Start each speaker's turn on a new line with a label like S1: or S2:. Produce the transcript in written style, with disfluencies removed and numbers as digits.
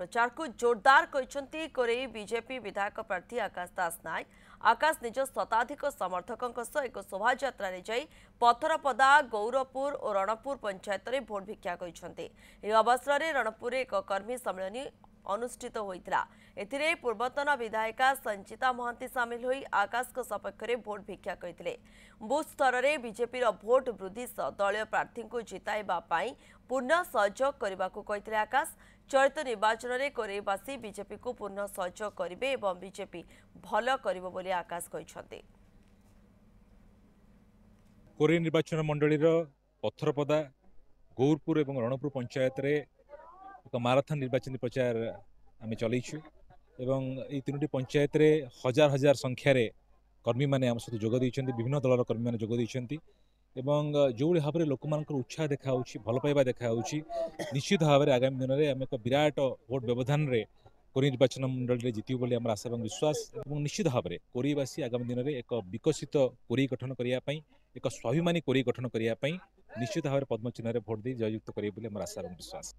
S1: प्रचार को जोरदार कहते कोरेई बीजेपी विधायक प्रार्थी आकाश दास नायक। आकाश निज शताधिक समर्थकों सह एक शोभा जाई पथरपदा गौरपुर और रणपुर पंचायत में भोट भिक्षा करते। अवसर में रणपुर एक कर्मी सम्मेलन अनुष्ठित होता। एथिरे पूर्वतन विधायिका संचिता महांती सामिल होई आकाश को सपक्ष में भोट भिक्षा करते। बूथ स्तर में बीजेपी भोट वृद्धि सह दलीय प्रार्थी को जिताइबा पाई पूर्ण सहयोग करने को कहते आकाश। चलित निर्वाचन में कोरेईवासी बीजेपी को पूर्ण सहयोग करेंगे और बीजेपी भल कर आकाश कहते।
S2: कोरेई निर्वाचन मंडलीर पथरपदा गौरपुर और रणपुर पंचायत रे एक माराथन निर्वाचन प्रचार आम चलैछु एवं ये तीनोटी पंचायत रे हजार हजार संख्यार कर्मी मैंने आम सहित जोग देइछन्ति। विभिन्न दलर कर्मी मैंने जोग देइछन्ति एवं जो भाव में लोक मान उत्साह देखा भल पाइबा देखा निश्चित भाव में आगामी दिन में आम एक विराट भोट व्यवधान रे कोरेई निर्वाचन मंडल में जीतु बोली आम आशा और विश्वास। निश्चित भाव में कोरेईवासी आगामी दिन में एक विकसित कोरेई गठन करने एक स्वाभिमानी कोरेई गठन करने निश्चित भाव में पद्म चिन्ह भोट दे जययुक्त करेंगे आशा और विश्वास।